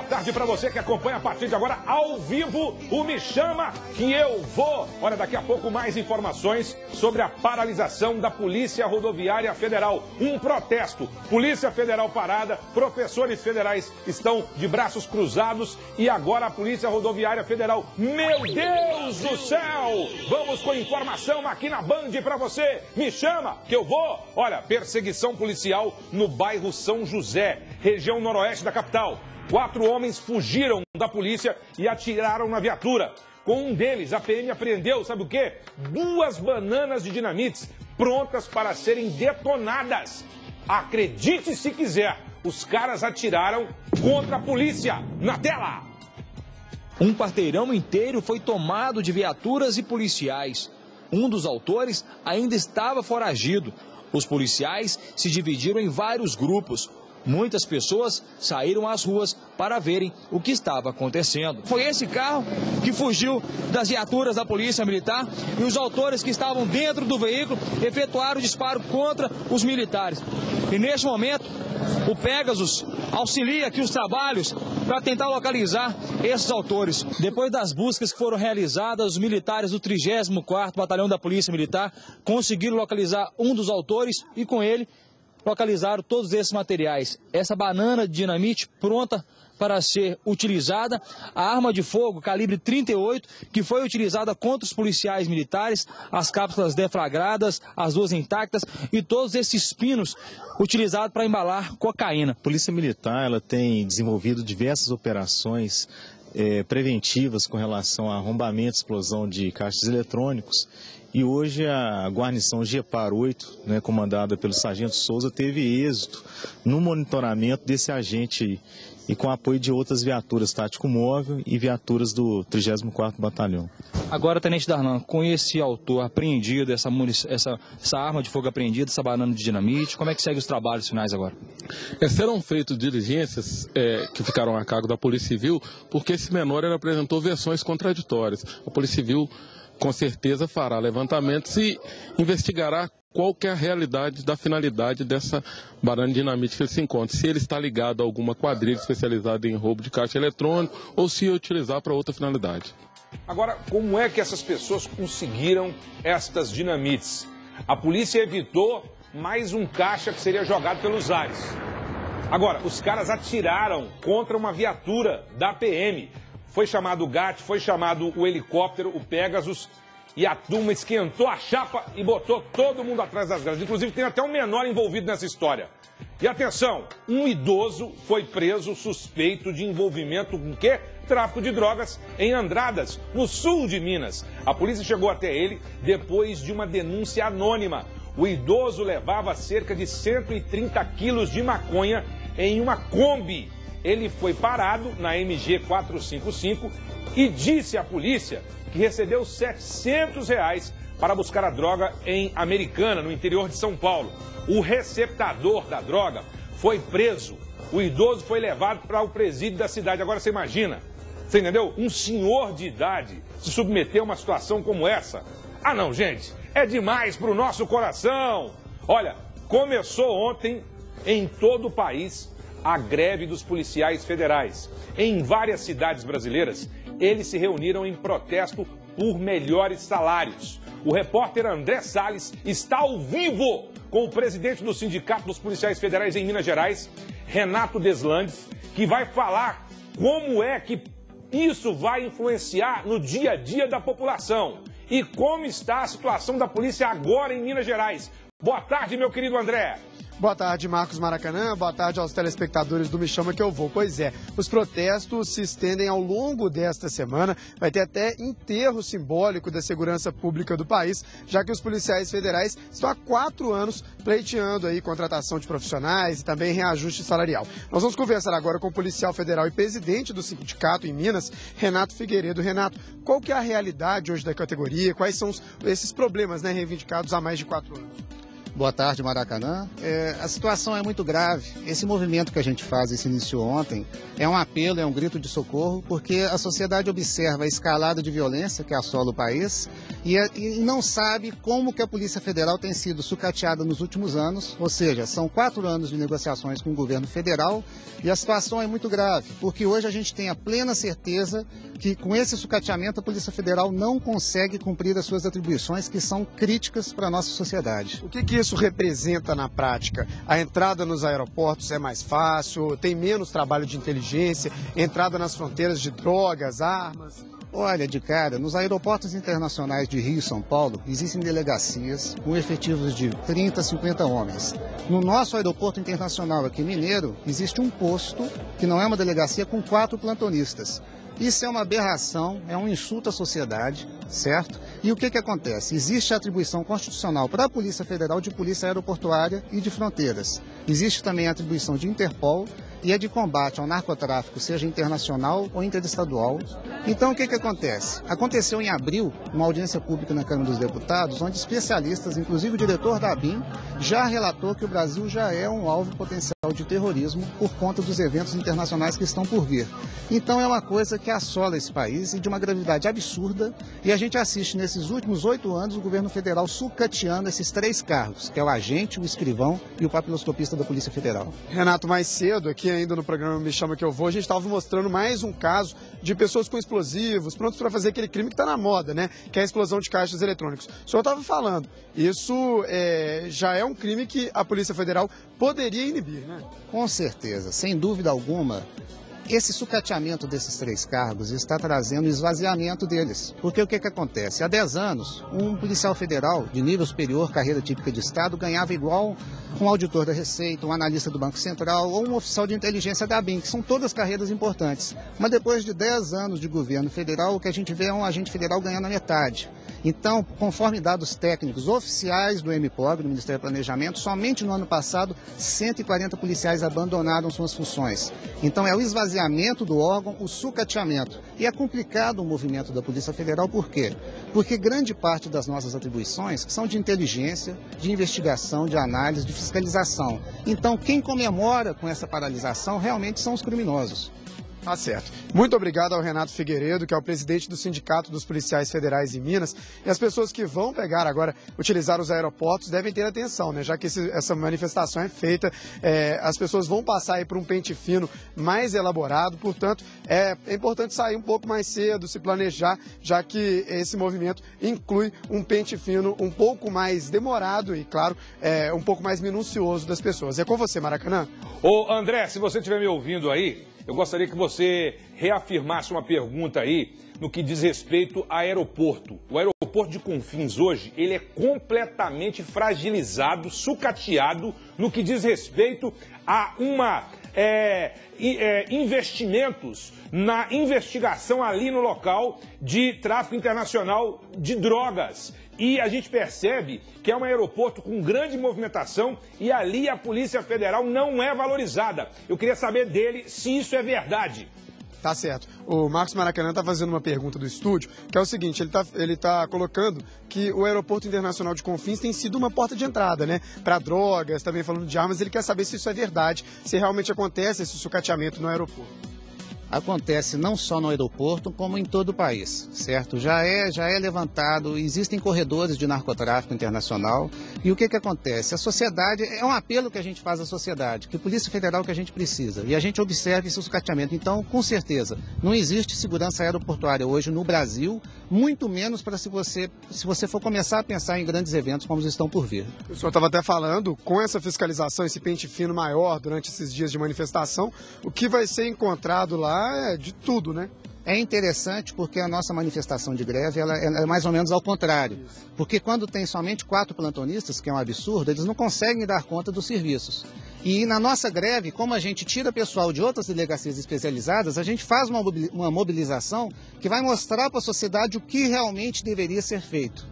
tarde para você que acompanha a partir de agora ao vivo o Me Chama que eu vou. Olha, daqui a pouco mais informações sobre a paralisação da Polícia Rodoviária Federal. Um protesto. Polícia Federal parada, professores federais estão de braços cruzados e agora a Polícia Rodoviária Federal. Meu Deus do céu! Vamos com informação aqui na Band para você. Me chama que eu vou. Olha, perseguição policial no bairro São José, região noroeste da capital. 4 homens fugiram da polícia e atiraram na viatura. Com um deles, a PM apreendeu, sabe o quê? 2 bananas de dinamites prontas para serem detonadas. Acredite se quiser, os caras atiraram contra a polícia. Na tela! Um quarteirão inteiro foi tomado de viaturas e policiais. Um dos autores ainda estava foragido. Os policiais se dividiram em vários grupos. Muitas pessoas saíram às ruas para verem o que estava acontecendo. Foi esse carro que fugiu das viaturas da Polícia Militar e os autores que estavam dentro do veículo efetuaram o disparo contra os militares. E neste momento, o Pegasus auxilia aqui os trabalhos para tentar localizar esses autores. Depois das buscas que foram realizadas, os militares do 34º Batalhão da Polícia Militar conseguiram localizar um dos autores e com ele localizaram todos esses materiais. Essa banana de dinamite pronta para ser utilizada, a arma de fogo calibre 38, que foi utilizada contra os policiais militares, as cápsulas deflagradas, as 2 intactas e todos esses pinos utilizados para embalar cocaína. A Polícia Militar ela tem desenvolvido diversas operações preventivas com relação a arrombamento e explosão de caixas eletrônicos. E hoje a guarnição GEPAR 8, comandada pelo Sargento Souza, teve êxito no monitoramento desse agente e com apoio de outras viaturas tático-móvel e viaturas do 34º Batalhão. Agora, Tenente Darlan, com esse autor apreendido, essa arma de fogo apreendida, essa banana de dinamite, como é que segue os trabalhos finais agora? Serão feitas diligências que ficaram a cargo da Polícia Civil, porque esse menor ele apresentou versões contraditórias. A Polícia Civil com certeza fará levantamentos e investigará qual que é a realidade da finalidade dessa banana de dinamite que ele se encontra. Se ele está ligado a alguma quadrilha especializada em roubo de caixa eletrônico ou se utilizar para outra finalidade. Agora, como é que essas pessoas conseguiram estas dinamites? A polícia evitou mais um caixa que seria jogado pelos ares. Agora, os caras atiraram contra uma viatura da PM. Foi chamado o GAT, foi chamado o helicóptero, o Pegasus, e a turma esquentou a chapa e botou todo mundo atrás das grades. Inclusive tem até um menor envolvido nessa história. E atenção, um idoso foi preso suspeito de envolvimento com o quê? Tráfico de drogas em Andradas, no sul de Minas. A polícia chegou até ele depois de uma denúncia anônima. O idoso levava cerca de 130 quilos de maconha em uma Kombi. Ele foi parado na MG 455 e disse à polícia que recebeu R$700 para buscar a droga em Americana, no interior de São Paulo. O receptador da droga foi preso. O idoso foi levado para o presídio da cidade. Agora você imagina, você entendeu? Um senhor de idade se submeter a uma situação como essa. Ah não, gente, é demais para o nosso coração. Olha, começou ontem em todo o país a greve dos policiais federais. Em várias cidades brasileiras, eles se reuniram em protesto por melhores salários. O repórter André Salles está ao vivo com o presidente do Sindicato dos Policiais Federais em Minas Gerais, Renato Deslandes, que vai falar como é que isso vai influenciar no dia a dia da população e como está a situação da polícia agora em Minas Gerais. Boa tarde, meu querido André. Boa tarde, Marcos Maracanã. Boa tarde aos telespectadores do Me Chama que eu vou. Pois é, os protestos se estendem ao longo desta semana. Vai ter até enterro simbólico da segurança pública do país, já que os policiais federais estão há 4 anos pleiteando aí contratação de profissionais e também reajuste salarial. Nós vamos conversar agora com o policial federal e presidente do sindicato em Minas, Renato Figueiredo. Renato, qual que é a realidade hoje da categoria? Quais são esses problemas reivindicados há mais de 4 anos? Boa tarde, Maracanã. A situação é muito grave. Esse movimento que a gente faz e se iniciou ontem é um apelo, é um grito de socorro, porque a sociedade observa a escalada de violência que assola o país e não sabe como que a Polícia Federal tem sido sucateada nos últimos anos, ou seja, são 4 anos de negociações com o governo federal e a situação é muito grave, porque hoje a gente tem a plena certeza que com esse sucateamento a Polícia Federal não consegue cumprir as suas atribuições que são críticas para a nossa sociedade. O que isso representa na prática? A entrada nos aeroportos é mais fácil, tem menos trabalho de inteligência, entrada nas fronteiras de drogas, armas? Olha, de cara, nos aeroportos internacionais de Rio e São Paulo, existem delegacias com efetivos de 30 a 50 homens. No nosso aeroporto internacional aqui Mineiro, existe um posto, que não é uma delegacia, com 4 plantonistas. Isso é uma aberração, é um insulto à sociedade, certo? E o que acontece? Existe a atribuição constitucional para a Polícia Federal de Polícia Aeroportuária e de Fronteiras. Existe também a atribuição de Interpol e a de combate ao narcotráfico, seja internacional ou interestadual. Então, o que acontece? Aconteceu em abril uma audiência pública na Câmara dos Deputados, onde especialistas, inclusive o diretor da ABIN, já relatou que o Brasil já é um alvo potencial de terrorismo por conta dos eventos internacionais que estão por vir. Então, é uma coisa que assola esse país e de uma gravidade absurda, e a gente assiste nesses últimos 8 anos o governo federal sucateando esses 3 cargos, que é o agente, o escrivão e o papiloscopista da Polícia Federal. Renato, mais cedo, aqui ainda no programa Me Chama Que Eu Vou, a gente estava mostrando mais um caso de pessoas com explosivos, prontos para fazer aquele crime que está na moda, né? Que é a explosão de caixas eletrônicos. O senhor estava falando, isso já é um crime que a Polícia Federal poderia inibir, né? Com certeza, sem dúvida alguma. Esse sucateamento desses 3 cargos está trazendo esvaziamento deles. Porque o que acontece? Há 10 anos, um policial federal de nível superior, carreira típica de Estado, ganhava igual um auditor da Receita, um analista do Banco Central ou um oficial de inteligência da ABIN, que são todas carreiras importantes. Mas depois de 10 anos de governo federal, o que a gente vê é um agente federal ganhando a metade. Então, conforme dados técnicos oficiais do MPOB, do Ministério do Planejamento, somente no ano passado, 140 policiais abandonaram suas funções. Então, é o esvaziamento do órgão, o sucateamento. E é complicado o movimento da Polícia Federal, por quê? Porque grande parte das nossas atribuições são de inteligência, de investigação, de análise, de fiscalização. Então, quem comemora com essa paralisação realmente são os criminosos. Tá certo. Muito obrigado ao Renato Figueiredo, que é o presidente do Sindicato dos Policiais Federais em Minas. E as pessoas que vão pegar agora, utilizar os aeroportos, devem ter atenção, né? Já que essa manifestação é feita, as pessoas vão passar aí por um pente fino mais elaborado, portanto, é importante sair um pouco mais cedo, se planejar, já que esse movimento inclui um pente fino um pouco mais demorado e, claro, um pouco mais minucioso das pessoas. É com você, Maracanã. Ô, André, se você estiver me ouvindo aí, eu gostaria que você reafirmasse uma pergunta aí no que diz respeito a aeroporto. O aeroporto de Confins hoje, ele é completamente fragilizado, sucateado no que diz respeito a investimentos na investigação ali no local de tráfico internacional de drogas. E a gente percebe que é um aeroporto com grande movimentação e ali a Polícia Federal não é valorizada. Eu queria saber dele se isso é verdade. Tá certo. O Marcos Maracanã está fazendo uma pergunta do estúdio, que é o seguinte, ele tá colocando que o Aeroporto Internacional de Confins tem sido uma porta de entrada, né? Para drogas, também falando de armas, ele quer saber se isso é verdade, se realmente acontece esse sucateamento no aeroporto. Acontece não só no aeroporto, como em todo o país, certo? Já é levantado, existem corredores de narcotráfico internacional. E o que acontece? A sociedade, é um apelo que a gente faz à sociedade, que a Polícia Federal que a gente precisa. E a gente observa esse sucateamento. Então, com certeza, não existe segurança aeroportuária hoje no Brasil, muito menos para se você for começar a pensar em grandes eventos como os estão por vir. O senhor estava até falando, com essa fiscalização, esse pente fino maior durante esses dias de manifestação, o que vai ser encontrado lá é de tudo, né? É interessante porque a nossa manifestação de greve ela é mais ou menos ao contrário. Porque quando tem somente 4 plantonistas, que é um absurdo, eles não conseguem dar conta dos serviços. E na nossa greve, como a gente tira pessoal de outras delegacias especializadas, a gente faz uma mobilização que vai mostrar para a sociedade o que realmente deveria ser feito.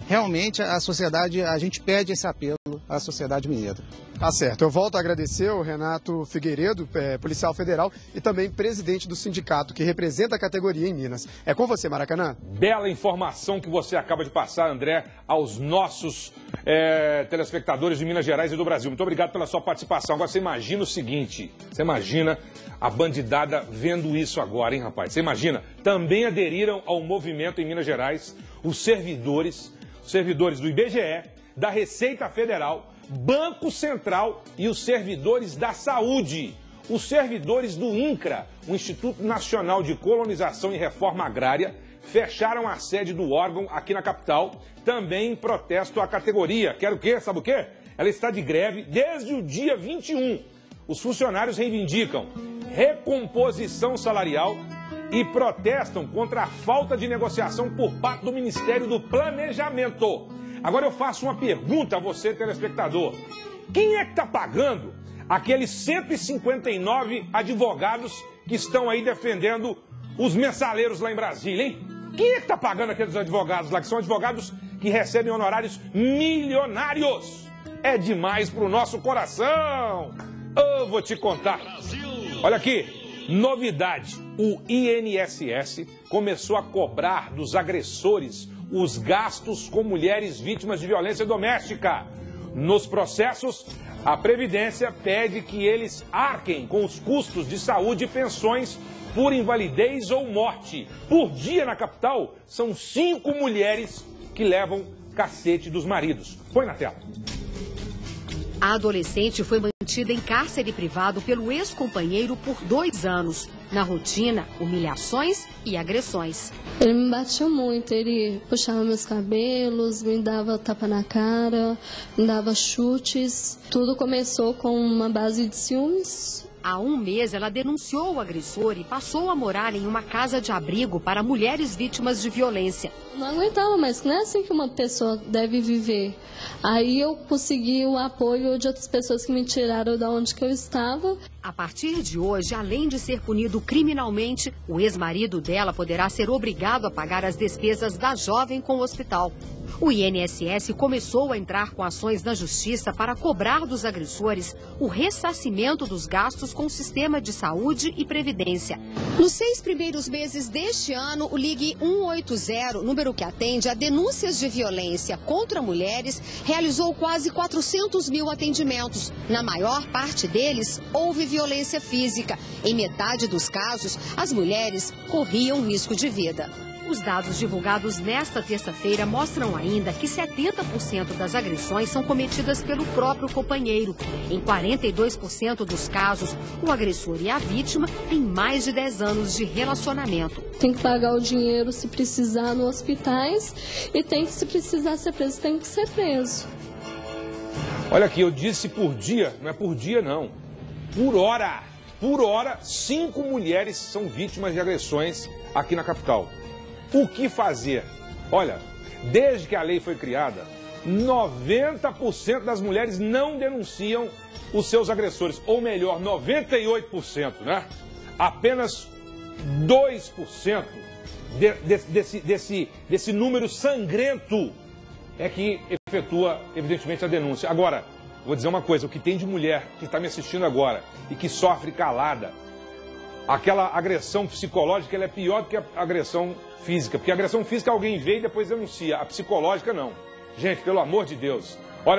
realmente a sociedade, a gente pede esse apelo à sociedade mineira. Tá certo. Eu volto a agradecer ao Renato Figueiredo, policial federal e também presidente do sindicato que representa a categoria em Minas. É com você, Maracanã. Bela informação que você acaba de passar, André, aos nossos telespectadores de Minas Gerais e do Brasil. Muito obrigado pela sua participação. Agora você imagina o seguinte, você imagina a bandidada vendo isso agora, hein, rapaz? Você imagina? Também aderiram ao movimento em Minas Gerais os servidores do IBGE, da Receita Federal, Banco Central e os servidores da Saúde. Os servidores do INCRA, o Instituto Nacional de Colonização e Reforma Agrária, fecharam a sede do órgão aqui na capital, também em protesto à categoria. Quer o quê? Sabe o quê? Ela está de greve desde o dia 21. Os funcionários reivindicam recomposição salarial e protestam contra a falta de negociação por parte do Ministério do Planejamento. Agora eu faço uma pergunta a você, telespectador. Quem é que está pagando aqueles 159 advogados que estão aí defendendo os mensaleiros lá em Brasília, hein? Quem é que está pagando aqueles advogados lá, que são advogados que recebem honorários milionários? É demais para o nosso coração. Eu vou te contar. Olha aqui, novidade. O INSS começou a cobrar dos agressores os gastos com mulheres vítimas de violência doméstica. Nos processos, a Previdência pede que eles arquem com os custos de saúde e pensões por invalidez ou morte. Por dia na capital, são 5 mulheres que levam cacete dos maridos. Põe na tela. A adolescente foi mantida em cárcere privado pelo ex-companheiro por 2 anos. Na rotina, humilhações e agressões. Ele me batia muito, ele puxava meus cabelos, me dava tapa na cara, me dava chutes. Tudo começou com uma base de ciúmes. Há 1 mês, ela denunciou o agressor e passou a morar em uma casa de abrigo para mulheres vítimas de violência. Não aguentava mais, não é assim que uma pessoa deve viver. Aí eu consegui o apoio de outras pessoas que me tiraram de onde que eu estava. A partir de hoje, além de ser punido criminalmente, o ex-marido dela poderá ser obrigado a pagar as despesas da jovem com o hospital. O INSS começou a entrar com ações na justiça para cobrar dos agressores o ressarcimento dos gastos com o sistema de saúde e previdência. Nos 6 primeiros meses deste ano, o Ligue 180, número que atende a denúncias de violência contra mulheres, realizou quase 400 mil atendimentos. Na maior parte deles, houve violência física. Em metade dos casos, as mulheres corriam risco de vida. Os dados divulgados nesta terça-feira mostram ainda que 70% das agressões são cometidas pelo próprio companheiro. Em 42% dos casos, o agressor e a vítima têm mais de 10 anos de relacionamento. Tem que pagar o dinheiro se precisar nos hospitais e tem que, se precisar ser preso, tem que ser preso. Olha aqui, eu disse por dia, não é por dia não, por hora. Por hora, 5 mulheres são vítimas de agressões aqui na capital. O que fazer? Olha, desde que a lei foi criada, 90% das mulheres não denunciam os seus agressores. Ou melhor, 98%, né? Apenas 2% desse número sangrento é que efetua, evidentemente, a denúncia. Agora, vou dizer uma coisa, o que tem de mulher que está me assistindo agora e que sofre calada, aquela agressão psicológica, ela é pior do que a agressão física, porque a agressão física alguém vê e depois denuncia, a psicológica não. Gente, pelo amor de Deus,